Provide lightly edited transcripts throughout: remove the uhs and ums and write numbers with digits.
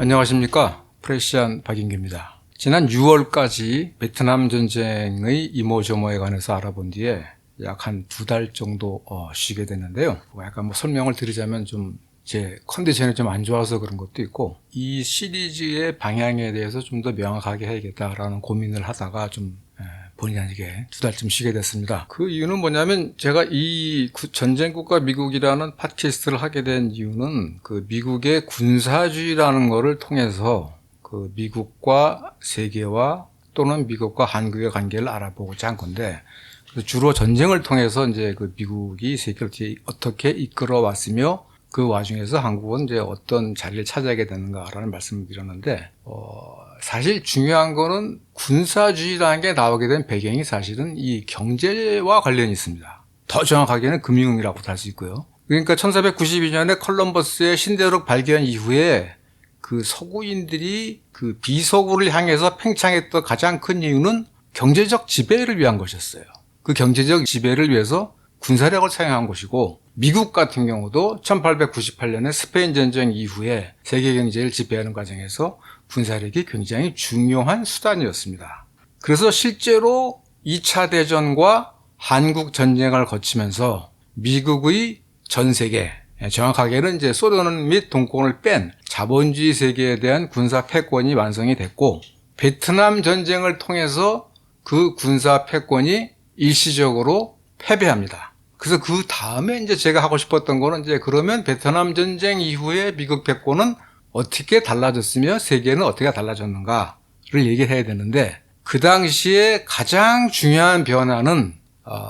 안녕하십니까. 프레시안 박인규입니다. 지난 6월까지 베트남 전쟁의 이모저모에 관해서 알아본 뒤에 약 한 2달 정도 쉬게 됐는데요. 약간 설명을 드리자면 좀 제 컨디션이 좀 안 좋아서 그런 것도 있고, 이 시리즈의 방향에 대해서 좀 더 명확하게 해야겠다라는 고민을 하다가 좀 본의 아니게 2달쯤 쉬게 됐습니다. 그 이유는 뭐냐면, 제가 이 전쟁국가 미국이라는 팟캐스트를 하게 된 이유는 그 미국의 군사주의라는 거를 통해서 그 미국과 세계와 또는 미국과 한국의 관계를 알아보고자 한 건데, 주로 전쟁을 통해서 이제 그 미국이 세계를 어떻게 이끌어 왔으며 그 와중에서 한국은 이제 어떤 자리를 차지하게 되는가라는 말씀을 드렸는데, 사실 중요한 거는 군사주의라는 게 나오게 된 배경이 사실은 이 경제와 관련이 있습니다. 더 정확하게는 금융이라고도 할 수 있고요. 그러니까 1492년에 콜럼버스의 신대륙 발견 이후에 그 서구인들이 그 비서구를 향해서 팽창했던 가장 큰 이유는 경제적 지배를 위한 것이었어요. 그 경제적 지배를 위해서 군사력을 사용한 것이고, 미국 같은 경우도 1898년에 스페인 전쟁 이후에 세계 경제를 지배하는 과정에서 군사력이 굉장히 중요한 수단이었습니다. 그래서 실제로 2차 대전과 한국 전쟁을 거치면서 미국의 전 세계, 정확하게는 이제 소련 및 동공을 뺀 자본주의 세계에 대한 군사 패권이 완성이 됐고, 베트남 전쟁을 통해서 그 군사 패권이 일시적으로 패배합니다. 그래서 그 다음에 이제 제가 하고 싶었던 거는 이제 그러면 베트남 전쟁 이후에 미국 패권은 어떻게 달라졌으며 세계는 어떻게 달라졌는가를 얘기해야 되는데, 그 당시에 가장 중요한 변화는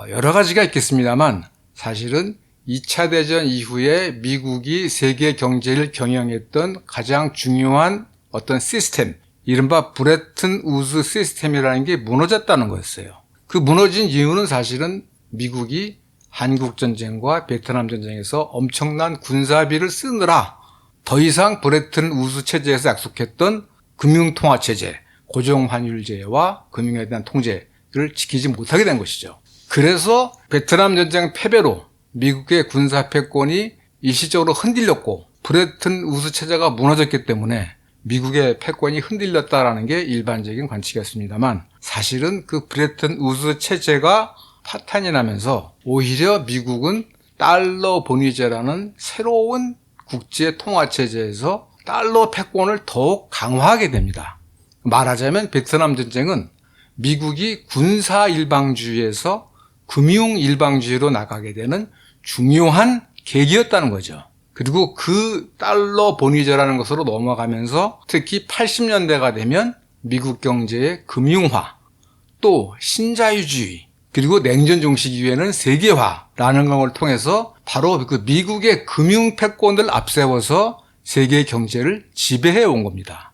여러 가지가 있겠습니다만 사실은 2차 대전 이후에 미국이 세계 경제를 경영했던 가장 중요한 어떤 시스템, 이른바 브레튼 우드 시스템이라는 게 무너졌다는 거였어요. 그 무너진 이유는 사실은 미국이 한국전쟁과 베트남 전쟁에서 엄청난 군사비를 쓰느라 더 이상 브레튼 우드 체제에서 약속했던 금융통화체제, 고정환율제와 금융에 대한 통제를 지키지 못하게 된 것이죠. 그래서 베트남 전쟁 패배로 미국의 군사 패권이 일시적으로 흔들렸고, 브레튼 우드 체제가 무너졌기 때문에 미국의 패권이 흔들렸다라는 게 일반적인 관측이었습니다만, 사실은 그 브레튼 우드 체제가 파탄이 나면서 오히려 미국은 달러 본위제라는 새로운 국제 통화 체제에서 달러 패권을 더욱 강화하게 됩니다. 말하자면 베트남 전쟁은 미국이 군사 일방주의에서 금융 일방주의로 나가게 되는 중요한 계기였다는 거죠. 그리고 그 달러 본위제라는 것으로 넘어가면서 특히 80년대가 되면 미국 경제의 금융화, 또 신자유주의, 그리고 냉전 종식 이후에는 세계화라는 것을 통해서 바로 그 미국의 금융 패권을 앞세워서 세계 경제를 지배해 온 겁니다.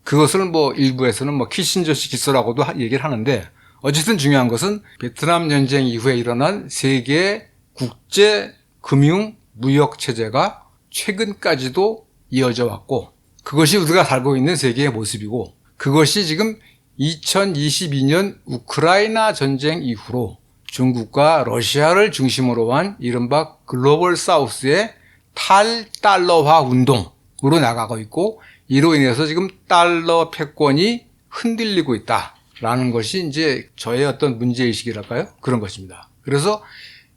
그것을 일부에서는 키신저식 기소라고도 얘기를 하는데, 어쨌든 중요한 것은 베트남 전쟁 이후에 일어난 세계 국제 금융 무역 체제가 최근까지도 이어져 왔고, 그것이 우리가 살고 있는 세계의 모습이고, 그것이 지금 2022년 우크라이나 전쟁 이후로 중국과 러시아를 중심으로 한 이른바 글로벌 사우스의 탈달러화 운동으로 나가고 있고, 이로 인해서 지금 달러 패권이 흔들리고 있다라는 것이 이제 저의 어떤 문제의식이랄까요? 그런 것입니다. 그래서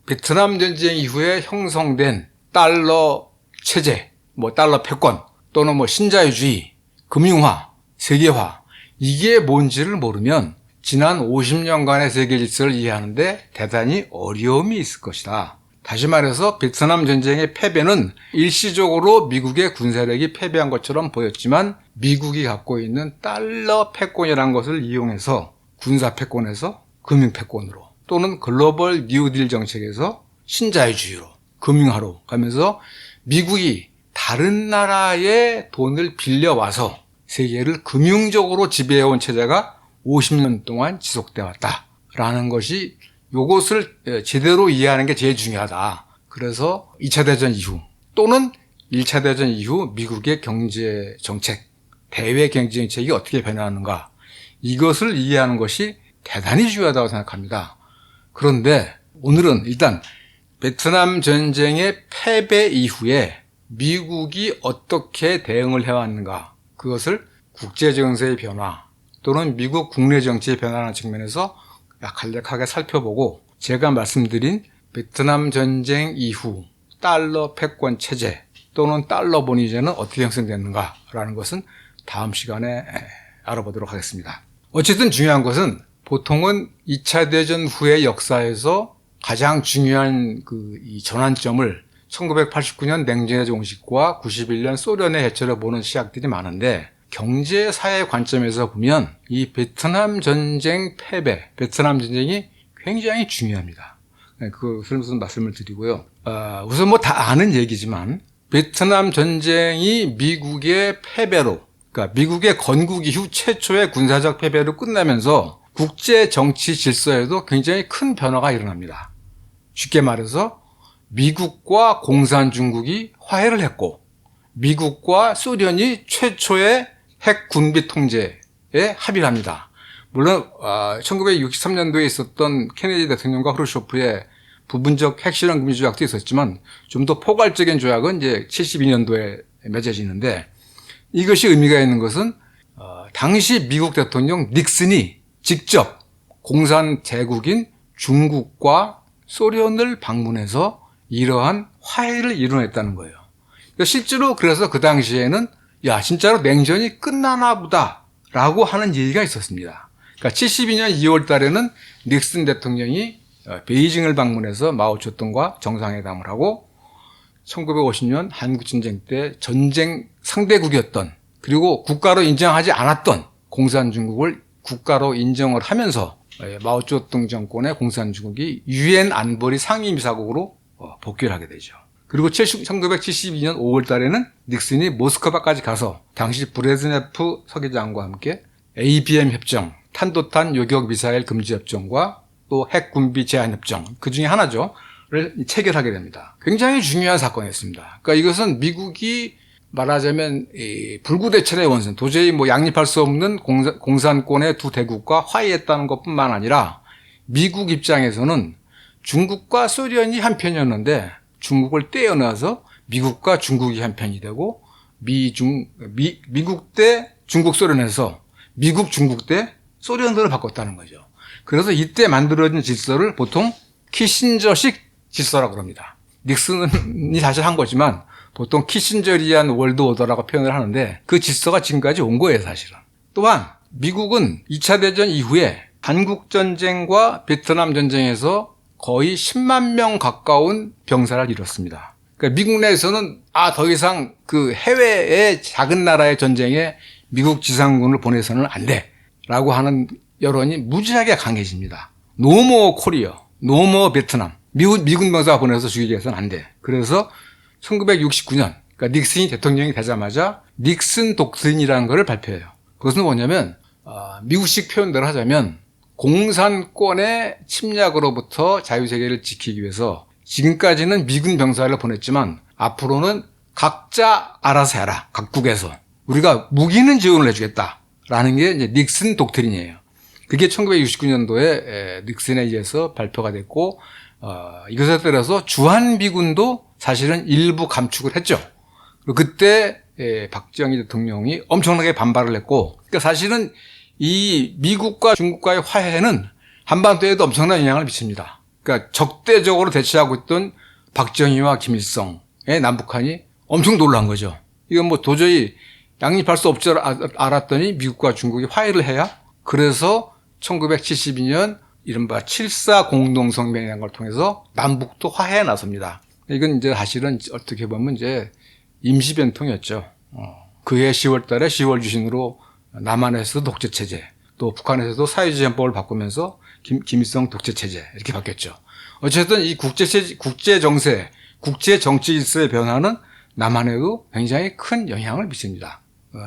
베트남 전쟁 이후에 형성된 달러 체제, 달러 패권, 또는 신자유주의, 금융화, 세계화, 이게 뭔지를 모르면 지난 50년간의 세계 질서를 이해하는데 대단히 어려움이 있을 것이다. 다시 말해서 베트남 전쟁의 패배는 일시적으로 미국의 군사력이 패배한 것처럼 보였지만, 미국이 갖고 있는 달러 패권이라는 것을 이용해서 군사 패권에서 금융 패권으로, 또는 글로벌 뉴딜 정책에서 신자유주의로, 금융화로 가면서 미국이 다른 나라의 돈을 빌려와서 세계를 금융적으로 지배해온 체제가 50년 동안 지속되어 왔다라는 것이, 요것을 제대로 이해하는 게 제일 중요하다. 그래서 2차 대전 이후 또는 1차 대전 이후 미국의 경제 정책, 대외 경제 정책이 어떻게 변화하는가, 이것을 이해하는 것이 대단히 중요하다고 생각합니다. 그런데 오늘은 일단 베트남 전쟁의 패배 이후에 미국이 어떻게 대응을 해왔는가, 그것을 국제정세의 변화 또는 미국 국내 정치의 변화라는 측면에서 간략하게 살펴보고 제가 말씀드린 베트남 전쟁 이후 달러 패권 체제 또는 달러 본위제는 어떻게 형성됐는가라는 것은 다음 시간에 알아보도록 하겠습니다. 어쨌든 중요한 것은 보통은 2차 대전 후의 역사에서 가장 중요한 이 전환점을 1989년 냉전의 종식과 91년 소련의 해체를 보는 시각들이 많은데 경제 사회 관점에서 보면 이 베트남 전쟁 패배, 베트남 전쟁이 굉장히 중요합니다. 그것을 무슨 말씀을 드리고요. 우선 뭐 다 아는 얘기지만 베트남 전쟁이 미국의 패배로, 그러니까 미국의 건국 이후 최초의 군사적 패배로 끝나면서 국제 정치 질서에도 굉장히 큰 변화가 일어납니다. 쉽게 말해서 미국과 공산중국이 화해를 했고 미국과 소련이 최초의 핵 군비 통제에 합의를 합니다. 물론 1963년도에 있었던 케네디 대통령과 크루쇼프의 부분적 핵실험 금지 조약도 있었지만 좀 더 포괄적인 조약은 이제 72년도에 맺어지는데 이것이 의미가 있는 것은 당시 미국 대통령 닉슨이 직접 공산 제국인 중국과 소련을 방문해서 이러한 화해를 이뤄냈다는 거예요. 실제로 그래서 그 당시에는 야 진짜로 냉전이 끝나나 보다 라고 하는 얘기가 있었습니다. 그러니까 72년 2월 달에는 닉슨 대통령이 베이징을 방문해서 마오쩌둥과 정상회담을 하고 1950년 한국전쟁 때 전쟁 상대국이었던 그리고 국가로 인정하지 않았던 공산중국을 국가로 인정을 하면서 마오쩌둥 정권의 공산중국이 유엔 안보리 상임이사국으로 복귀를 하게 되죠. 그리고 1972년 5월 달에는 닉슨이 모스크바까지 가서 당시 브레즈네프 서기장과 함께 ABM 협정, 탄도탄 요격 미사일 금지 협정과 또 핵군비 제한 협정, 그 중에 하나죠.를 체결하게 됩니다. 굉장히 중요한 사건이었습니다. 그러니까 이것은 미국이 말하자면 불구대천의 원선, 도저히 뭐 양립할 수 없는 공산권의 두 대국과 화해했다는 것뿐만 아니라 미국 입장에서는 중국과 소련이 한편이었는데 중국을 떼어놔서 미국과 중국이 한편이 되고 미국 대 중국 소련에서 미국 중국 대 소련으로 바꿨다는 거죠. 그래서 이때 만들어진 질서를 보통 키신저식 질서라고 합니다. 닉슨이 사실 한 거지만 보통 키신저리안 월드 오더라고 표현을 하는데 그 질서가 지금까지 온 거예요, 사실은. 또한 미국은 2차 대전 이후에 한국전쟁과 베트남 전쟁에서 거의 10만 명 가까운 병사를 잃었습니다. 그러니까 미국 내에서는 더 이상 그 해외의 작은 나라의 전쟁에 미국 지상군을 보내서는 안 돼 라고 하는 여론이 무지하게 강해집니다. 노모 코리어, 노모 베트남, 미군 병사 보내서 죽이게 해서는 안 돼. 그래서 1969년, 그러니까 닉슨이 대통령이 되자마자 닉슨 독트린이라는 것을 발표해요. 그것은 뭐냐면 미국식 표현대로 하자면 공산권의 침략으로부터 자유세계를 지키기 위해서 지금까지는 미군 병사를 보냈지만 앞으로는 각자 알아서 해라. 각국에서. 우리가 무기는 지원을 해주겠다라는 게 이제 닉슨 독트린이에요. 그게 1969년도에 닉슨에 의해서 발표가 됐고 이것에 따라서 주한미군도 사실은 일부 감축을 했죠. 그리고 그때 박정희 대통령이 엄청나게 반발을 했고 그러니까 사실은 이 미국과 중국과의 화해는 한반도에도 엄청난 영향을 미칩니다. 그러니까 적대적으로 대치하고 있던 박정희와 김일성의 남북한이 엄청 놀란 거죠. 이건 뭐 도저히 양립할 수 없지 알았더니 미국과 중국이 화해를 해야 그래서 1972년 이른바 7.4 공동성명이라는 걸 통해서 남북도 화해에 나섭니다. 이건 이제 사실은 어떻게 보면 이제 임시변통이었죠. 그해 10월 달에 10월 주신으로 남한에서도 독재체제, 또 북한에서도 사회주의헌법을 바꾸면서 김일성 독재체제 이렇게 바뀌었죠. 어쨌든 이 국제정세, 국제정치질서의 변화는 남한에도 굉장히 큰 영향을 미칩니다.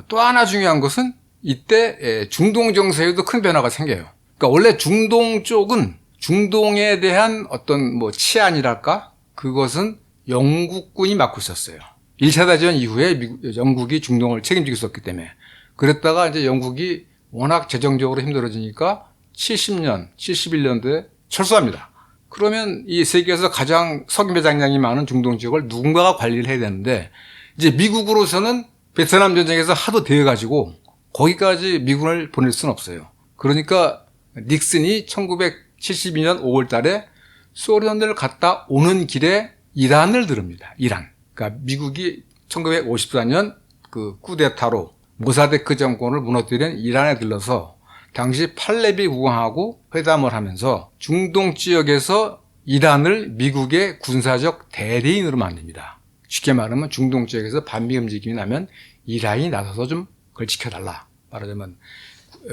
또 하나 중요한 것은 이때 중동 정세에도 큰 변화가 생겨요. 그러니까 원래 중동 쪽은 중동에 대한 어떤 뭐 치안이랄까? 그것은 영국군이 맡고 있었어요. 1차 대전 이후에 영국이 중동을 책임지고 있었기 때문에. 그랬다가 이제 영국이 워낙 재정적으로 힘들어지니까 70년, 71년도에 철수합니다. 그러면 이 세계에서 가장 석유 매장량이 많은 중동 지역을 누군가가 관리를 해야 되는데 이제 미국으로서는 베트남 전쟁에서 하도 되어가지고 거기까지 미군을 보낼 수는 없어요. 그러니까 닉슨이 1972년 5월 달에 소련을 갔다 오는 길에 이란을 들읍니다. 이란. 그러니까 미국이 1954년 그 쿠데타로 모사데크 정권을 무너뜨린 이란에 들러서 당시 팔레비 국왕하고 회담을 하면서 중동 지역에서 이란을 미국의 군사적 대리인으로 만듭니다. 쉽게 말하면 중동 지역에서 반미 움직임이 나면 이란이 나서서 좀 그걸 지켜달라. 말하자면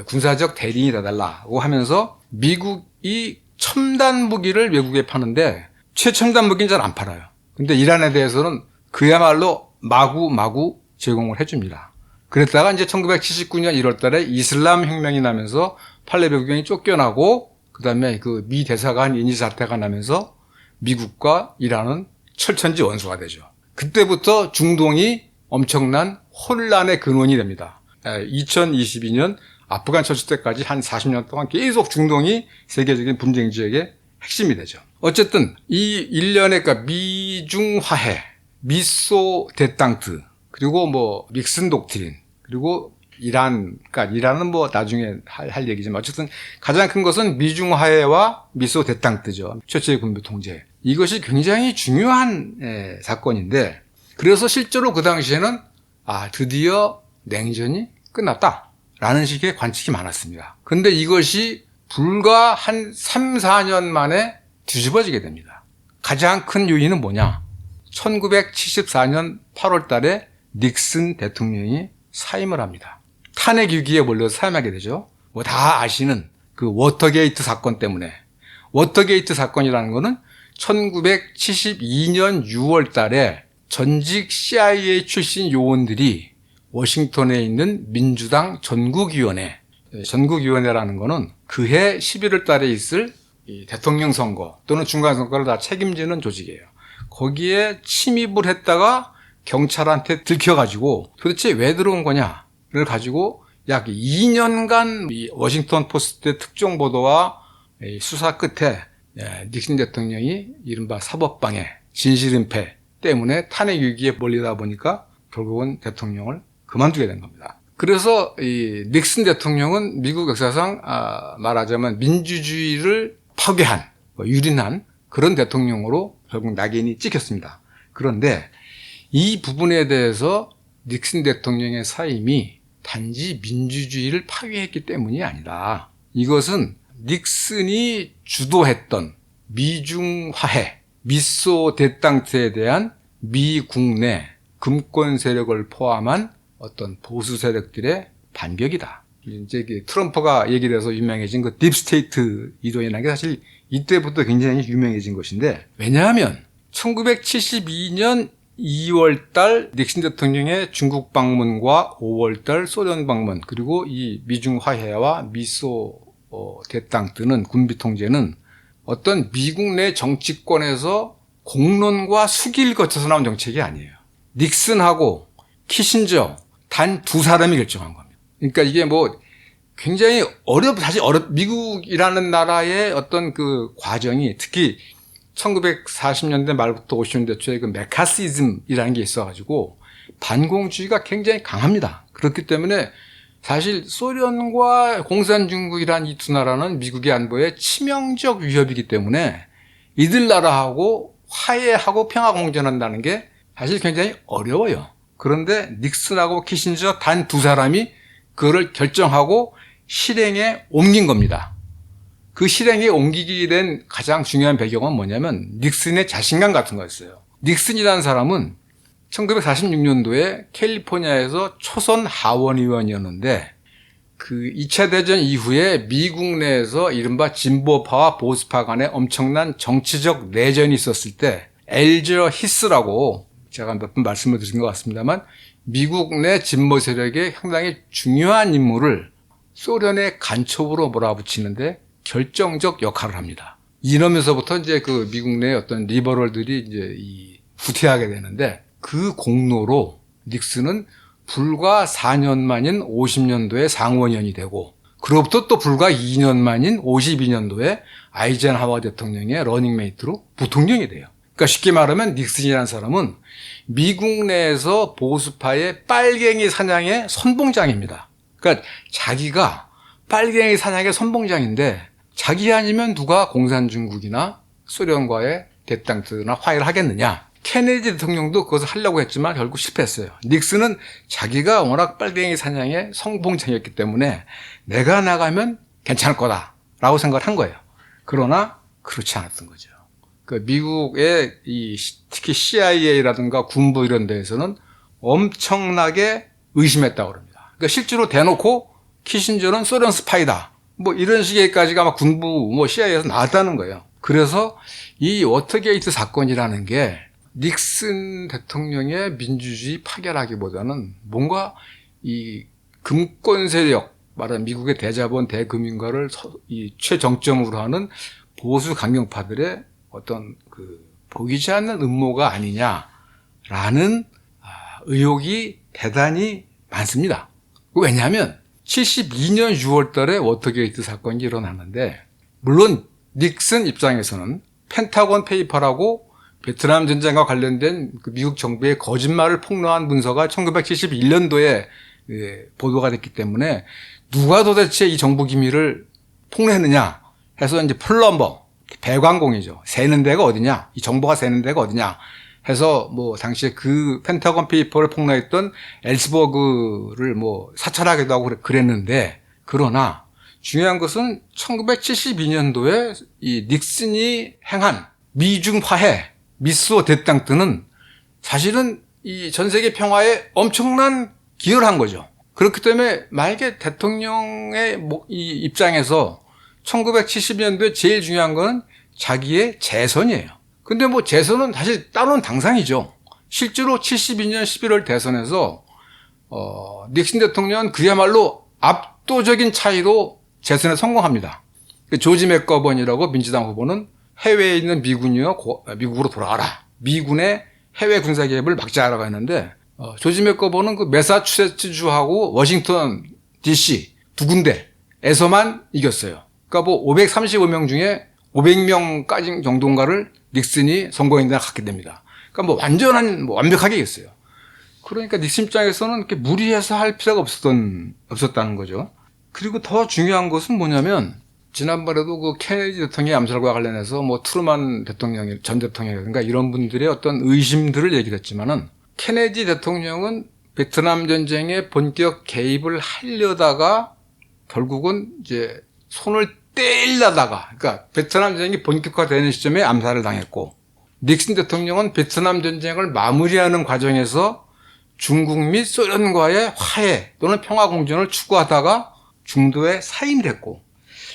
군사적 대리인이 돼달라고 하면서 미국이 첨단 무기를 외국에 파는데 최첨단 무기는 잘 안 팔아요. 근데 이란에 대해서는 그야말로 마구 제공을 해줍니다. 그랬다가 이제 1979년 1월 달에 이슬람 혁명이 나면서 팔레비 국왕이 쫓겨나고 그다음에 그 미 대사관 인지 사태가 나면서 미국과 이란은 철천지 원수가 되죠. 그때부터 중동이 엄청난 혼란의 근원이 됩니다. 2022년 아프간 철수 때까지 한 40년 동안 계속 중동이 세계적인 분쟁 지역의 핵심이 되죠. 어쨌든 이 1년에 그러니까 미중 화해, 미소 데땅트, 그리고 뭐 닉슨 독트린, 그리고 이란, 그러니까 이란은 뭐 나중에 할 얘기지만 어쨌든 가장 큰 것은 미중 화해와 미소 데땅트죠. 최초의 군부 통제. 이것이 굉장히 중요한 사건인데 그래서 실제로 그 당시에는 드디어 냉전이 끝났다라는 식의 관측이 많았습니다. 그런데 이것이 불과 한 3, 4년 만에 뒤집어지게 됩니다. 가장 큰 요인은 뭐냐? 1974년 8월 달에 닉슨 대통령이 사임을 합니다. 탄핵 위기에 몰려서 사임하게 되죠. 뭐 다 아시는 그 워터게이트 사건 때문에. 워터게이트 사건이라는 거는 1972년 6월 달에 전직 CIA 출신 요원들이 워싱턴에 있는 민주당 전국위원회라는 거는 그해 11월 달에 있을 이 대통령 선거 또는 중간 선거를 다 책임지는 조직이에요. 거기에 침입을 했다가 경찰한테 들켜가지고 도대체 왜 들어온 거냐를 가지고 약 2년간 이 워싱턴 포스트의 특종 보도와 수사 끝에 닉슨 대통령이 이른바 사법방해, 진실은폐 때문에 탄핵 위기에 몰리다 보니까 결국은 대통령을 그만두게 된 겁니다. 그래서 이 닉슨 대통령은 미국 역사상 말하자면 민주주의를 파괴한, 유린한 그런 대통령으로 결국 낙인이 찍혔습니다. 그런데 이 부분에 대해서 닉슨 대통령의 사임이 단지 민주주의를 파괴했기 때문이 아니라 이것은 닉슨이 주도했던 미중 화해, 미소 데땅트에 대한 미국 내 금권 세력을 포함한 어떤 보수 세력들의 반격이다. 이제 트럼프가 얘기를 해서 유명해진 그 딥스테이트 이론이라는 게 사실 이때부터 굉장히 유명해진 것인데 왜냐하면 1972년 2월 달 닉슨 대통령의 중국 방문과 5월 달 소련 방문 그리고 이 미중 화해와 미소 데땅트는 군비 통제는 어떤 미국 내 정치권에서 공론과 수기를 거쳐서 나온 정책이 아니에요. 닉슨하고 키신저 단 두 사람이 결정한 겁니다. 그러니까 이게 뭐 굉장히 미국이라는 나라의 어떤 그 과정이 특히 1940년대 말부터 50년대 초에 그 메카시즘이라는 게 있어가지고 반공주의가 굉장히 강합니다. 그렇기 때문에 사실 소련과 공산중국이란 이 두 나라는 미국의 안보에 치명적 위협이기 때문에 이들 나라하고 화해하고 평화공존한다는 게 사실 굉장히 어려워요. 그런데 닉슨하고 키신저 단 두 사람이 그거를 결정하고 실행에 옮긴 겁니다. 그 실행에 옮기게 된 가장 중요한 배경은 뭐냐면 닉슨의 자신감 같은 거였어요. 닉슨이라는 사람은 1946년도에 캘리포니아에서 초선 하원의원이었는데 그 2차 대전 이후에 미국 내에서 이른바 진보파와 보수파 간에 엄청난 정치적 내전이 있었을 때 엘저 히스라고 제가 몇 번 말씀을 드린 것 같습니다만 미국 내 진보 세력의 상당히 중요한 인물을 소련의 간첩으로 몰아붙이는데 결정적 역할을 합니다. 이러면서부터 이제 그 미국 내 어떤 리버럴들이 이제 후퇴하게 되는데 그 공로로 닉슨은 불과 4년 만인 50년도에 상원의원이 되고 그로부터 또 불과 2년 만인 52년도에 아이젠하워 대통령의 러닝메이트로 부통령이 돼요. 그러니까 쉽게 말하면 닉슨이라는 사람은 미국 내에서 보수파의 빨갱이 사냥의 선봉장입니다. 그러니까 자기가 빨갱이 사냥의 선봉장인데 자기 아니면 누가 공산중국이나 소련과의 대땅트나 화해를 하겠느냐. 케네디 대통령도 그것을 하려고 했지만 결국 실패했어요. 닉슨은 자기가 워낙 빨갱이 사냥의 선봉장이었기 때문에 내가 나가면 괜찮을 거다라고 생각을 한 거예요. 그러나 그렇지 않았던 거죠. 그 미국의 특히 CIA라든가 군부 이런 데에서는 엄청나게 의심했다고 합니다. 그러니까 실제로 대놓고 키신저는 소련 스파이다. 뭐 이런 식의 얘기까지가 막 군부 CIA에서 나왔다는 거예요. 그래서 이 워터게이트 사건이라는 게 닉슨 대통령의 민주주의 파괴라기보다는 뭔가 이 금권 세력, 말하는 미국의 대자본 대금융가를 이 최정점으로 하는 보수 강경파들의 어떤 보이지 않는 음모가 아니냐라는 의혹이 대단히 많습니다. 왜냐하면 72년 6월 달에 워터게이트 사건이 일어났는데 물론 닉슨 입장에서는 펜타곤 페이퍼라고 베트남 전쟁과 관련된 미국 정부의 거짓말을 폭로한 문서가 1971년도에 보도가 됐기 때문에 누가 도대체 이 정부 기밀을 폭로했느냐 해서 이제 플럼버, 배관공이죠. 새는 데가 어디냐? 이 정보가 새는 데가 어디냐? 해서 당시에 그 펜타곤 페이퍼를 폭로했던 엘스버그를 사찰하기도 하고 그랬는데 그러나 중요한 것은 1972년도에 이 닉슨이 행한 미중 화해, 미소 대땅트는 사실은 이 전 세계 평화에 엄청난 기여를 한 거죠. 그렇기 때문에 만약에 대통령의 이 입장에서 1972년도에 제일 중요한 건 자기의 재선이에요. 근데 재선은 사실 따로는 당상이죠. 실제로 72년 11월 대선에서 닉슨 대통령은 그야말로 압도적인 차이로 재선에 성공합니다. 조지 맥거번이라고 민주당 후보는 해외에 있는 미군이여 미국으로 돌아와라. 미군의 해외 군사 개입을 막자라고 했는데 조지 맥거번은 그 매사추세츠주하고 워싱턴 DC 두 군데에서만 이겼어요. 그러니까 535명 중에 500명까지 정도인가를 닉슨이 선거인단에 갖게 됩니다. 그러니까 완벽하게 이겼어요. 그러니까 닉슨 입장에서는 이렇게 무리해서 할 필요가 없었다는 거죠. 그리고 더 중요한 것은 뭐냐면 지난번에도 그 케네디 대통령의 암살과 관련해서 트루만 전 대통령이라든가 이런 분들의 어떤 의심들을 얘기를 했지만은 케네디 대통령은 베트남 전쟁에 본격 개입을 하려다가 결국은 이제 손을 떼려다가 그러니까 베트남 전쟁이 본격화되는 시점에 암살을 당했고 닉슨 대통령은 베트남 전쟁을 마무리하는 과정에서 중국 및 소련과의 화해 또는 평화 공존을 추구하다가 중도에 사임이 됐고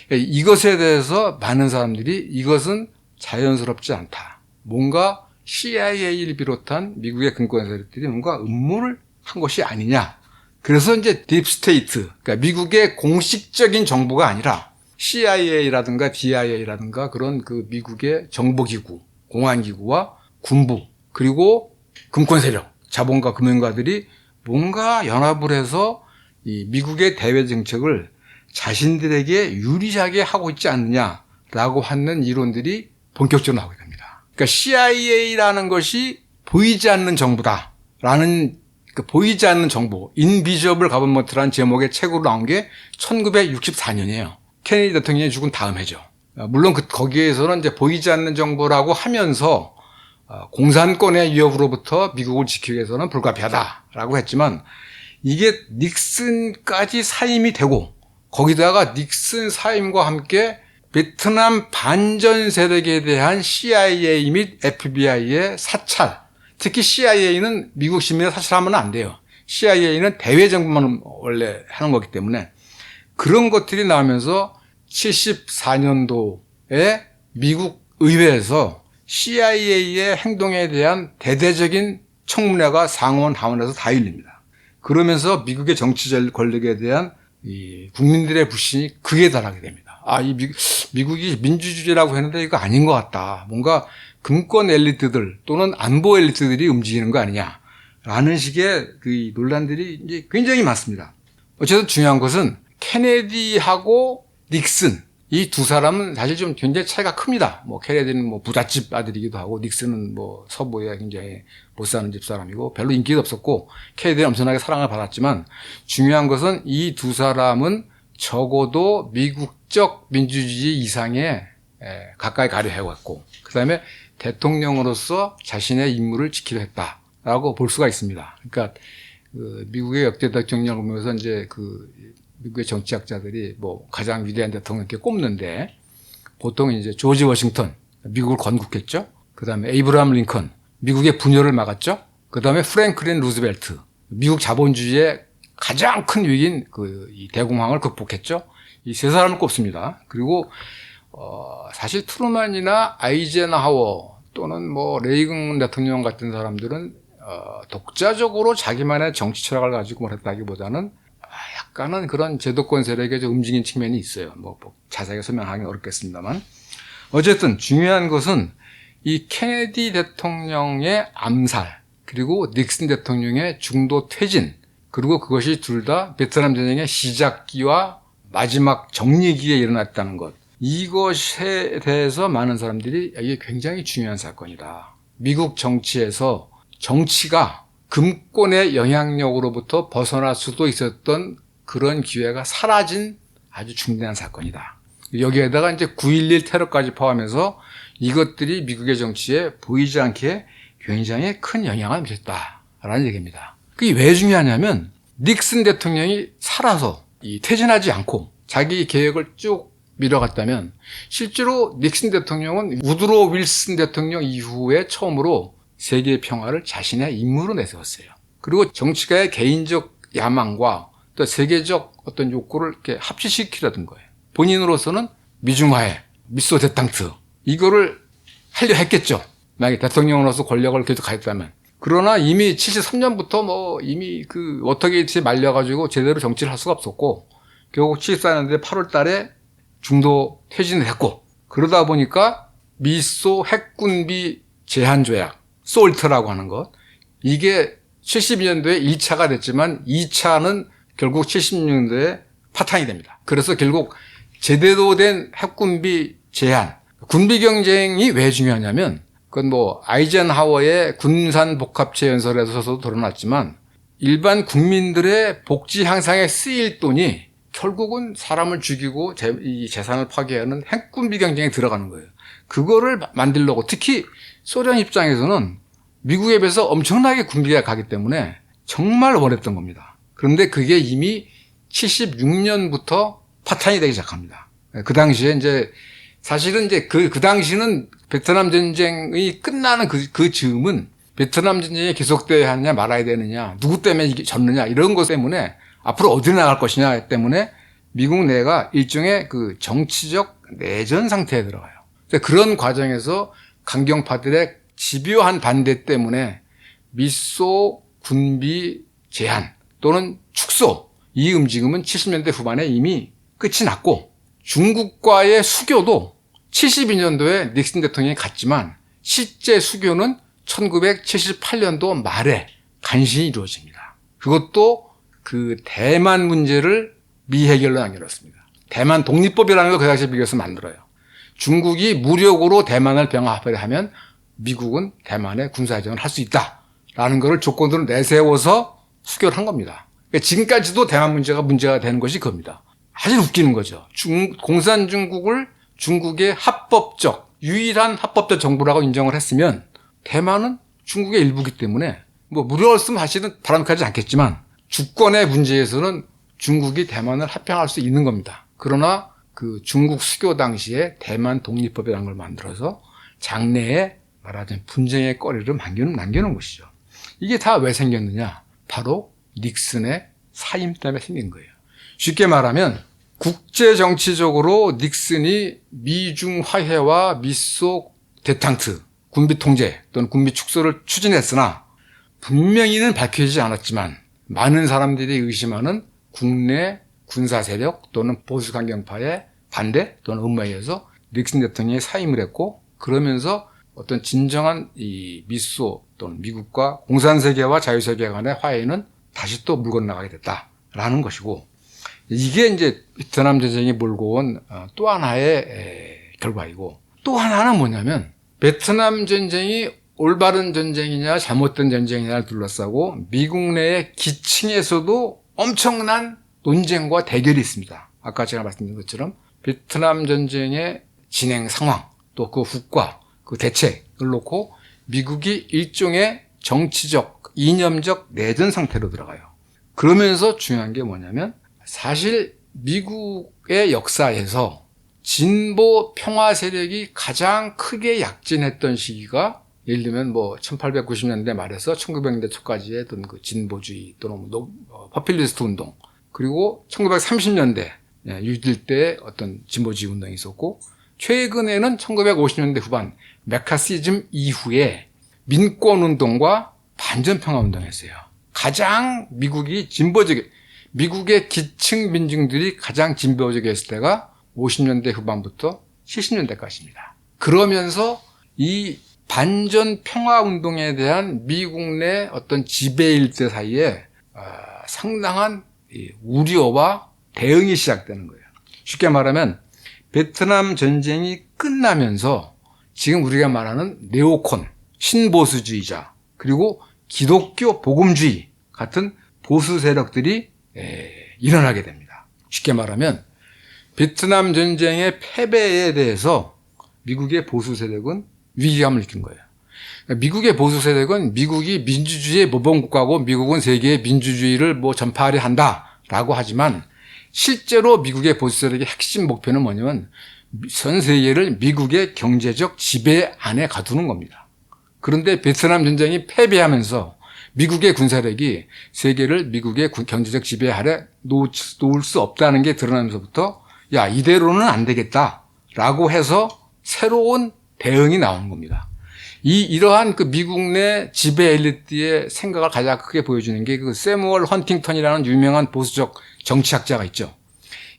이것에 대해서 많은 사람들이 이것은 자연스럽지 않다. 뭔가 CIA를 비롯한 미국의 근권 세력들이 뭔가 음모를 한 것이 아니냐. 그래서 이제 딥스테이트, 그러니까 미국의 공식적인 정부가 아니라 CIA라든가 DIA라든가 그런 그 미국의 정보기구, 공안기구와 군부, 그리고 금권 세력, 자본가, 금융가들이 뭔가 연합을 해서 이 미국의 대외 정책을 자신들에게 유리하게 하고 있지 않느냐라고 하는 이론들이 본격적으로 나오게 됩니다. 그러니까 CIA라는 것이 보이지 않는 정부다라는 보이지 않는 정보, 인비저블 가버먼트라는 제목의 책으로 나온 게 1964년이에요. 케네디 대통령이 죽은 다음 해죠. 물론 거기에서는 이제 보이지 않는 정보라고 하면서 공산권의 위협으로부터 미국을 지키기 위해서는 불가피하다라고 했지만 이게 닉슨까지 사임이 되고 거기다가 닉슨 사임과 함께 베트남 반전 세력에 대한 CIA 및 FBI의 사찰, 특히 CIA는 미국 시민을 사찰하면 안 돼요. CIA는 대외 정부만 원래 하는 거기 때문에 그런 것들이 나오면서 74년도에 미국 의회에서 CIA의 행동에 대한 대대적인 청문회가 상원 하원에서 다 열립니다. 그러면서 미국의 정치 권력에 대한 이 국민들의 불신이 극에 달하게 됩니다. 미국이 민주주의라고 했는데 이거 아닌 것 같다. 뭔가 금권 엘리트들 또는 안보 엘리트들이 움직이는 거 아니냐라는 식의 그 논란들이 이제 굉장히 많습니다. 어쨌든 중요한 것은 케네디하고 닉슨 이 두 사람은 사실 좀 굉장히 차이가 큽니다. 뭐 케네디는 뭐 부잣집 아들이기도 하고 닉슨은 뭐 서부에 굉장히 못 사는 집 사람이고 별로 인기도 없었고 케네디는 엄청나게 사랑을 받았지만 중요한 것은 이 두 사람은 적어도 미국적 민주주의 이상에 가까이 가려 해왔고 그다음에 대통령으로서 자신의 임무를 지키려 했다라고 볼 수가 있습니다. 그러니까 그 미국의 역대 대통령을 보면서 이제 그 미국의 정치학자들이 뭐 가장 위대한 대통령 이렇게 꼽는데 보통 이제 조지 워싱턴 미국을 건국했죠. 그다음에 에이브라함 링컨 미국의 분열을 막았죠. 그다음에 프랭클린 루즈벨트 미국 자본주의의 가장 큰 위기인 이 대공황을 극복했죠. 이 세 사람을 꼽습니다. 그리고 사실 트루만이나 아이젠하워 또는 뭐 레이건 대통령 같은 사람들은 독자적으로 자기만의 정치 철학을 가지고 말했다기보다는 약간은 그런 제도권 세력의 좀 움직인 측면이 있어요. 뭐 자세하게 설명하기 어렵겠습니다만 어쨌든 중요한 것은 이 케네디 대통령의 암살 그리고 닉슨 대통령의 중도 퇴진 그리고 그것이 둘 다 베트남 전쟁의 시작기와 마지막 정리기에 일어났다는 것. 이것에 대해서 많은 사람들이 이게 굉장히 중요한 사건이다. 미국 정치에서 정치가 금권의 영향력으로부터 벗어날 수도 있었던 그런 기회가 사라진 아주 중대한 사건이다. 여기에다가 이제 9.11 테러까지 포함해서 이것들이 미국의 정치에 보이지 않게 굉장히 큰 영향을 미쳤다라는 얘기입니다. 그게 왜 중요하냐면 닉슨 대통령이 살아서 퇴진하지 않고 자기 계획을 쭉 밀어갔다면 실제로 닉슨 대통령은 우드로 윌슨 대통령 이후에 처음으로 세계 평화를 자신의 임무로 내세웠어요. 그리고 정치가의 개인적 야망과 또 세계적 어떤 욕구를 이렇게 합치시키려던 거예요. 본인으로서는 미중화해, 미소 대탕트 이거를 하려 했겠죠. 만약에 대통령으로서 권력을 계속 가졌다면. 그러나 이미 73년부터 뭐 이미 그 워터게이트에 말려가지고 제대로 정치를 할 수가 없었고 결국 74년도에 8월 달에 중도 퇴진을 했고 그러다 보니까 미소 핵군비 제한 조약, 솔트라고 하는 것 이게 72년도에 1차가 됐지만 2차는 결국 76년도에 파탄이 됩니다. 그래서 결국 제대로 된 핵군비 제한, 군비 경쟁이 왜 중요하냐면 그건 뭐 아이젠하워의 군산 복합체 연설에서도 드러났지만 일반 국민들의 복지 향상에 쓰일 돈이 결국은 사람을 죽이고 이 재산을 파괴하는 핵군비 경쟁에 들어가는 거예요. 그거를 만들려고 특히 소련 입장에서는 미국에 비해서 엄청나게 군비가 가기 때문에 정말 원했던 겁니다. 그런데 그게 이미 76년부터 파탄이 되기 시작합니다. 그 당시에 이제 사실은 이제 그 당시는 베트남 전쟁이 끝나는 그 즈음은 베트남 전쟁이 계속돼야 하느냐 말아야 되느냐 누구 때문에 이게 졌느냐 이런 것 때문에 앞으로 어디로 나갈 것이냐 때문에 미국 내가 일종의 그 정치적 내전 상태에 들어가요. 그런 과정에서 강경파들의 집요한 반대 때문에 미소 군비 제한 또는 축소 이 움직임은 70년대 후반에 이미 끝이 났고 중국과의 수교도 72년도에 닉슨 대통령이 갔지만 실제 수교는 1978년도 말에 간신히 이루어집니다. 그것도 그 대만 문제를 미해결로 남겨놓습니다. 대만 독립법이라는 걸 그 당시에 미국에서 만들어요. 중국이 무력으로 대만을 병합하면 미국은 대만에 군사해전을 할 수 있다라는 것을 조건으로 내세워서 수교를 한 겁니다. 그러니까 지금까지도 대만 문제가 되는 것이 그겁니다. 아주 웃기는 거죠. 공산중국을 중국의 합법적, 유일한 합법적 정부라고 인정을 했으면 대만은 중국의 일부이기 때문에 뭐 무력을 쓰면 사실은 바람직하지 않겠지만 주권의 문제에서는 중국이 대만을 합병할 수 있는 겁니다. 그러나 그 중국 수교 당시에 대만 독립법이라는 걸 만들어서 장래에 말하자면 분쟁의 거리를 남겨놓은 것이죠. 이게 다 왜 생겼느냐? 바로 닉슨의 사임 때문에 생긴 거예요. 쉽게 말하면 국제정치적으로 닉슨이 미중 화해와 미소 대탕트, 군비 통제 또는 군비 축소를 추진했으나 분명히는 밝혀지지 않았지만 많은 사람들이 의심하는 국내 군사 세력 또는 보수 강경파의 반대 또는 음모에 의해서 닉슨 대통령이 사임을 했고 그러면서 어떤 진정한 이 미소 또는 미국과 공산세계와 자유세계 간의 화해는 다시 또 물건 나가게 됐다라는 것이고 이게 이제 베트남 전쟁이 몰고 온 또 하나의 결과이고, 또 하나는 뭐냐면 베트남 전쟁이 올바른 전쟁이냐 잘못된 전쟁이냐를 둘러싸고 미국 내의 기층에서도 엄청난 논쟁과 대결이 있습니다. 아까 제가 말씀드린 것처럼 베트남 전쟁의 진행 상황, 또 그 후과, 그 대책을 놓고 미국이 일종의 정치적, 이념적 내전 상태로 들어가요. 그러면서 중요한 게 뭐냐면 사실 미국의 역사에서 진보 평화 세력이 가장 크게 약진했던 시기가 예를 들면 뭐 1890년대 말에서 1900년대 초까지의 어떤 그 진보주의 또는 포퓰리스트 운동, 그리고 1930년대 유질 때 어떤 진보주의 운동이 있었고, 최근에는 1950년대 후반 메카시즘 이후에 민권 운동과 반전 평화 운동이었어요. 가장 미국이 미국의 기층 민중들이 가장 진보적이었을 때가 50년대 후반부터 70년대까지입니다. 그러면서 이 반전 평화 운동에 대한 미국 내 어떤 지배 일대 사이에 상당한 우려와 대응이 시작되는 거예요. 쉽게 말하면 베트남 전쟁이 끝나면서 지금 우리가 말하는 네오콘, 신보수주의자, 그리고 기독교 복음주의 같은 보수 세력들이 일어나게 됩니다. 쉽게 말하면 베트남 전쟁의 패배에 대해서 미국의 보수 세력은 위기감을 느낀 거예요. 미국의 보수 세력은 미국이 민주주의의 모범국가고 미국은 세계의 민주주의를 전파하려 한다라고 하지만 실제로 미국의 보수 세력의 핵심 목표는 뭐냐면 전 세계를 미국의 경제적 지배 안에 가두는 겁니다. 그런데 베트남 전쟁이 패배하면서 미국의 군사력이 세계를 미국의 경제적 지배 아래 놓을 수 없다는 게 드러나면서부터 야, 이대로는 안 되겠다라고 해서 새로운 대응이 나온 겁니다. 이러한 그 미국 내 지배 엘리트의 생각을 가장 크게 보여주는 게 그 세무얼 헌팅턴이라는 유명한 보수적 정치학자가 있죠.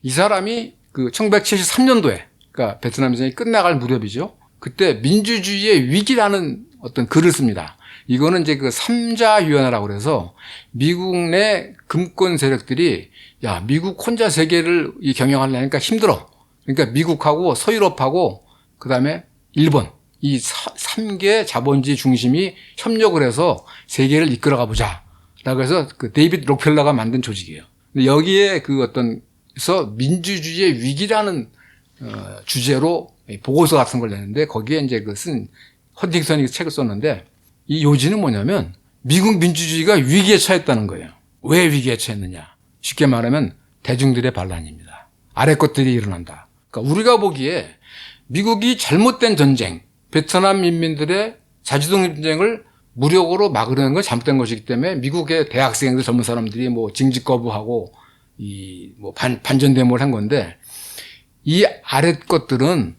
이 사람이 그 1973년도에, 그러니까 베트남 전쟁이 끝나갈 무렵이죠. 그때 민주주의의 위기라는 어떤 글을 씁니다. 이거는 이제 그 삼자위원회라고 그래서 미국 내 금권 세력들이 야, 미국 혼자 세계를 경영하려니까 힘들어. 그러니까 미국하고 서유럽하고 그다음에 일본, 이 3개 자본주의 중심이 협력을 해서 세계를 이끌어가 보자. 라고 해서 그 데이비드 록펠러가 만든 조직이에요. 근데 여기에 그 그래서 민주주의의 위기라는 주제로 보고서 같은 걸 냈는데 거기에 이제 헌팅턴이 책을 썼는데 이 요지는 뭐냐면 미국 민주주의가 위기에 처했다는 거예요. 왜 위기에 처했느냐? 쉽게 말하면 대중들의 반란입니다. 아래 것들이 일어난다. 그러니까 우리가 보기에 미국이 잘못된 전쟁, 베트남 인민들의 자주독립 전쟁을 무력으로 막으려는 건 잘못된 것이기 때문에 미국의 대학생들 젊은 사람들이 징집 거부하고 반전 데모를 한 건데 이 아랫 것들은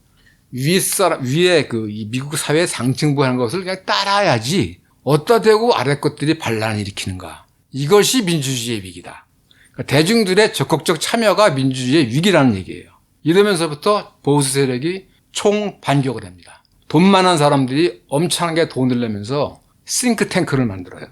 위에 이 미국 사회 상층부 하는 것을 그냥 따라야지 어디다 대고 아랫 것들이 반란을 일으키는가. 이것이 민주주의의 위기다. 그러니까 대중들의 적극적 참여가 민주주의의 위기라는 얘기예요. 이러면서부터 보수 세력이 총반격을 합니다. 돈 많은 사람들이 엄청나게 돈을 내면서 싱크탱크를 만들어요.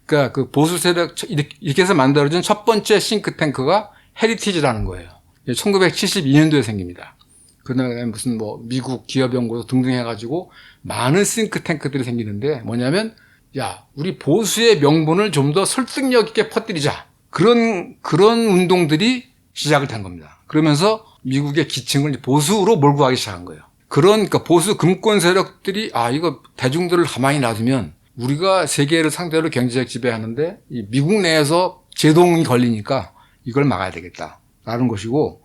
그러니까 그 보수 세력 이렇게 해서 만들어진 첫 번째 싱크탱크가 헤리티지라는 거예요. 1972년도에 생깁니다. 그다음에 무슨 미국 기업연구소 등등 해가지고 많은 싱크탱크들이 생기는데 뭐냐면 야, 우리 보수의 명분을 좀 더 설득력 있게 퍼뜨리자. 그런 운동들이 시작을 된 겁니다. 그러면서 미국의 기층을 보수로 몰고 가기 시작한 거예요. 그러니까 보수 금권 세력들이 이거 대중들을 가만히 놔두면 우리가 세계를 상대로 경제적 지배하는데 이 미국 내에서 제동이 걸리니까 이걸 막아야 되겠다라는 것이고,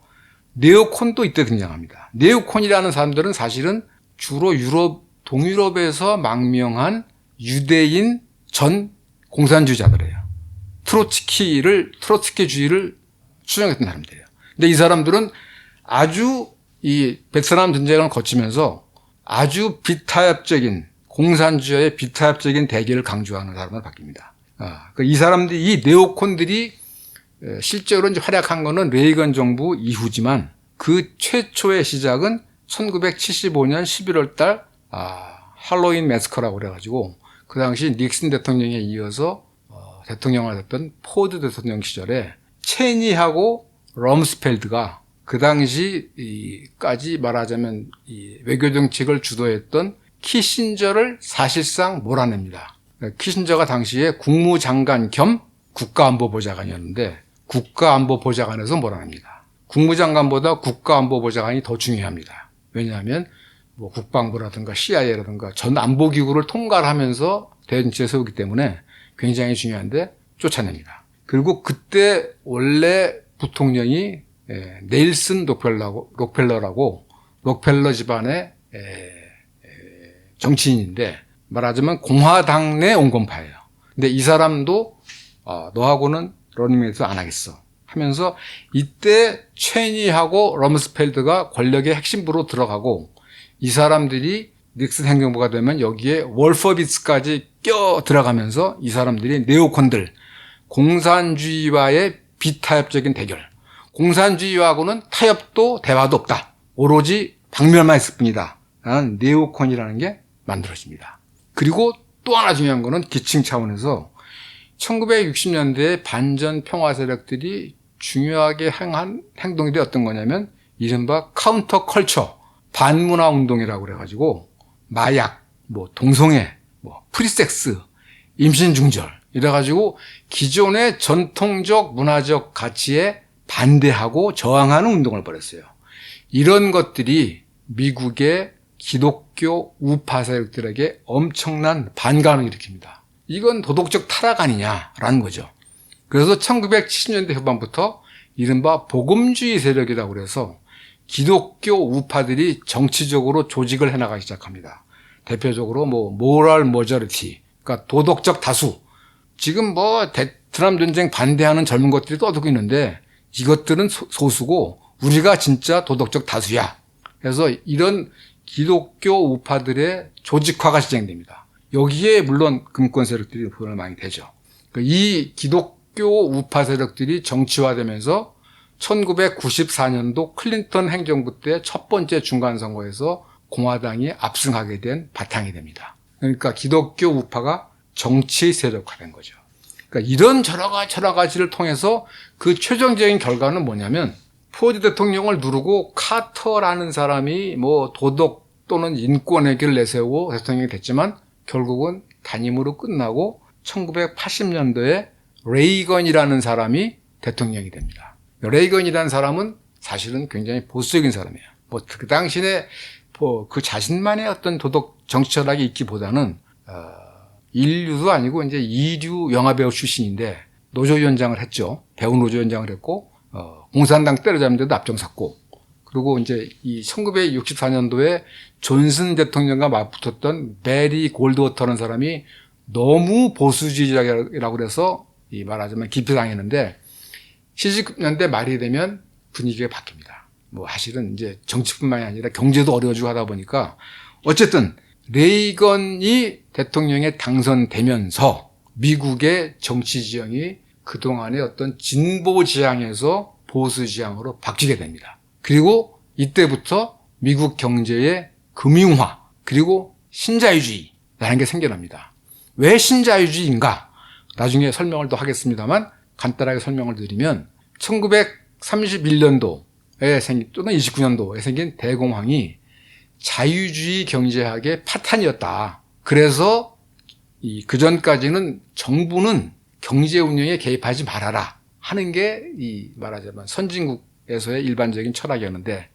네오콘도 이때 등장합니다. 네오콘이라는 사람들은 사실은 주로 동유럽에서 망명한 유대인 전 공산주의자들이에요. 트로츠키주의를 추종했던 사람들이에요. 근데 이 사람들은 아주 이 베트남 전쟁을 거치면서 아주 비타협적인 공산주의의 비타협적인 대결을 강조하는 사람으로 바뀝니다. 이 사람들이, 이 네오콘들이 실제로 이제 활약한 거는 레이건 정부 이후지만 그 최초의 시작은 1975년 11월 달 할로윈 매스커라고 그래가지고 그 당시 닉슨 대통령에 이어서 대통령을 했던 포드 대통령 시절에 체니하고 럼스펠드가 그 당시까지 말하자면 이 외교 정책을 주도했던 키신저를 사실상 몰아냅니다. 키신저가 당시에 국무장관 겸 국가안보보좌관이었는데 국가안보보좌관에서 몰아냅니다. 국무장관보다 국가안보보좌관이 더 중요합니다. 왜냐하면 뭐 국방부라든가 CIA라든가 전 안보기구를 통괄하면서 대전체에 세우기 때문에 굉장히 중요한데 쫓아냅니다. 그리고 그때 원래 부통령이 네일슨 록펠러라고 록펠러 집안의 정치인인데 말하자면 공화당 내 온건파예요. 근데 이 사람도 너하고는 러닝메이트 안 하겠어 하면서 이때 체니하고 럼스펠드가 권력의 핵심부로 들어가고 이 사람들이 닉슨 행정부가 되면 여기에 월퍼비츠까지 껴 들어가면서 이 사람들이 네오콘들 공산주의와의 비타협적인 대결, 공산주의하고는 타협도 대화도 없다. 오로지 박멸만 했을 뿐이다. 라는 네오콘이라는 게 만들어집니다. 그리고 또 하나 중요한 거는 기층 차원에서 1960년대에 반전 평화 세력들이 중요하게 행한 행동들이 어떤 거냐면 이른바 카운터 컬처, 반문화 운동이라고 그래가지고 마약, 뭐 동성애, 뭐 프리섹스, 임신 중절 이래가지고 기존의 전통적 문화적 가치에 반대하고 저항하는 운동을 벌였어요. 이런 것들이 미국의 기독교 우파 세력들에게 엄청난 반감을 일으킵니다. 이건 도덕적 타락 아니냐라는 거죠. 그래서 1970년대 후반부터 이른바 복음주의 세력이라고 그래서 기독교 우파들이 정치적으로 조직을 해나가기 시작합니다. 대표적으로 뭐 모럴 머저리티, 그러니까 도덕적 다수. 지금 뭐 베트남 전쟁 반대하는 젊은 것들이 떠들고 있는데 이것들은 소수고 우리가 진짜 도덕적 다수야. 그래서 이런 기독교 우파들의 조직화가 진행됩니다. 여기에 물론 금권 세력들이 도움을 많이 되죠. 이 기독교 우파 세력들이 정치화되면서 1994년도 클린턴 행정부 때 첫 번째 중간선거에서 공화당이 압승하게 된 바탕이 됩니다. 그러니까 기독교 우파가 정치 세력화된 거죠. 그러니까 이런 여러 가지를 통해서 그 최종적인 결과는 뭐냐면 포드 대통령을 누르고 카터라는 사람이 뭐 도덕 또는 인권 얘기를 내세우고 대통령이 됐지만 결국은 단임으로 끝나고 1980년도에 레이건이라는 사람이 대통령이 됩니다. 레이건이라는 사람은 사실은 굉장히 보수적인 사람이에요. 뭐 그 당시에 그 자신만의 어떤 도덕 정치 철학이 있기보다는 인류도 아니고 이제 이류 영화배우 출신인데 노조위원장을 했죠. 배우 노조위원장을 했고 공산당 때려잡는 데도 앞장섰고 그리고 이제 이 1964년도에 존슨 대통령과 맞붙었던 베리 골드워터라는 사람이 너무 보수주의자라고 그래서 이 말하자면 기피당했는데 70년대 말이 되면 분위기가 바뀝니다. 뭐 사실은 이제 정치뿐만이 아니라 경제도 어려워지고 하다 보니까 어쨌든 레이건이 대통령에 당선되면서 미국의 정치 지형이 그동안의 어떤 진보 지향에서 보수 지향으로 바뀌게 됩니다. 그리고 이때부터 미국 경제의 금융화 그리고 신자유주의라는 게 생겨납니다. 왜 신자유주의인가? 나중에 설명을 또 하겠습니다만 간단하게 설명을 드리면 1931년도에 생긴 또는 29년도에 생긴 대공황이 자유주의 경제학의 파탄이었다. 그래서 그 전까지는 정부는 경제 운영에 개입하지 말아라 하는 게 이 말하자면 선진국에서의 일반적인 철학이었는데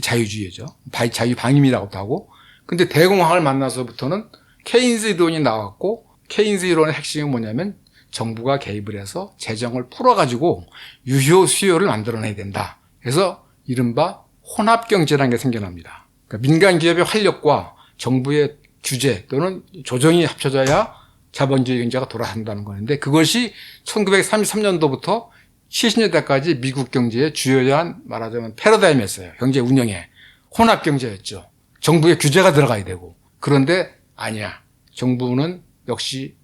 자유주의죠. 자유 방임이라고도 하고. 근데 대공황을 만나서부터는 케인즈 이론이 나왔고 케인즈 이론의 핵심이 뭐냐면 정부가 개입을 해서 재정을 풀어가지고 유효 수요를 만들어내야 된다. 그래서 이른바 혼합경제라는 게 생겨납니다. 그러니까 민간 기업의 활력과 정부의 규제 또는 조정이 합쳐져야 자본주의 경제가 돌아간다는 거는데 그것이 1933년도부터 70년대까지 미국 경제의 주요한 말하자면 패러다임이었어요. 경제 운영에. 혼합경제였죠. 정부의 규제가 들어가야 되고. 그런데 아니야. 정부는 역시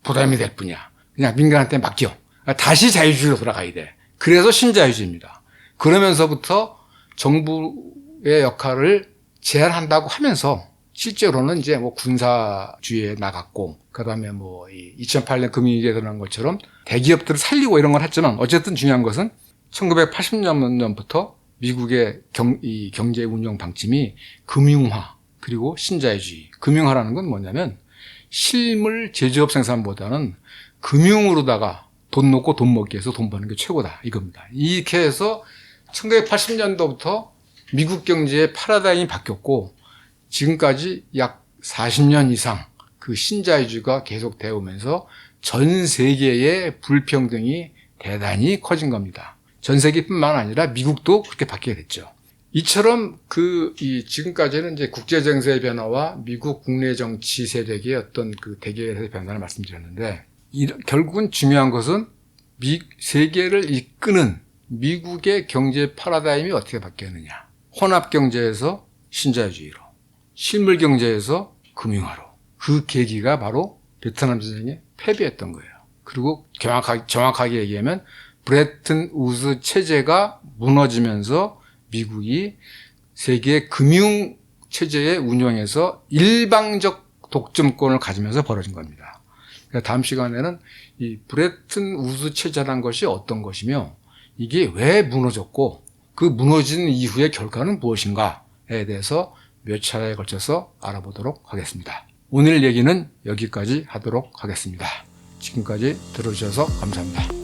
부담이 될 뿐이야. 그냥 민간한테 맡겨. 다시 자유주의로 돌아가야 돼. 그래서 신자유주의입니다. 그러면서부터 정부의 역할을 제한한다고 하면서 실제로는 이제 뭐 군사주의에 나갔고, 그 다음에 뭐 2008년 금융위기에 드러난 것처럼 대기업들을 살리고 이런 걸 했지만 어쨌든 중요한 것은 1980년부터 미국의 경제 운영 방침이 금융화 그리고 신자유주의. 금융화라는 건 뭐냐면 실물 제조업 생산보다는 금융으로다가 돈 놓고 돈 먹기 위해서 돈 버는 게 최고다 이겁니다. 이렇게 해서 1980년도부터 미국 경제의 패러다임이 바뀌었고 지금까지 약 40년 이상 그 신자유주의가 계속되어 오면서 전 세계의 불평등이 대단히 커진 겁니다. 전 세계뿐만 아니라 미국도 그렇게 바뀌게 됐죠. 이처럼 지금까지는 이제 국제 정세의 변화와 미국 국내 정치 세력의 어떤 그 대결의 변화를 말씀드렸는데 결국은 중요한 것은 세계를 이끄는 미국의 경제 패러다임이 어떻게 바뀌었느냐. 혼합 경제에서 신자유주의로, 실물 경제에서 금융화로. 그 계기가 바로 베트남 전쟁의 패배였던 거예요. 그리고 정확하게 얘기하면 브레튼 우드 체제가 무너지면서 미국이 세계 금융 체제의 운영에서 일방적 독점권을 가지면서 벌어진 겁니다. 그러니까 다음 시간에는 이 브레튼 우드 체제라는 것이 어떤 것이며 이게 왜 무너졌고 그 무너진 이후의 결과는 무엇인가에 대해서 몇 차례에 걸쳐서 알아보도록 하겠습니다. 오늘 얘기는 여기까지 하도록 하겠습니다. 지금까지 들어주셔서 감사합니다.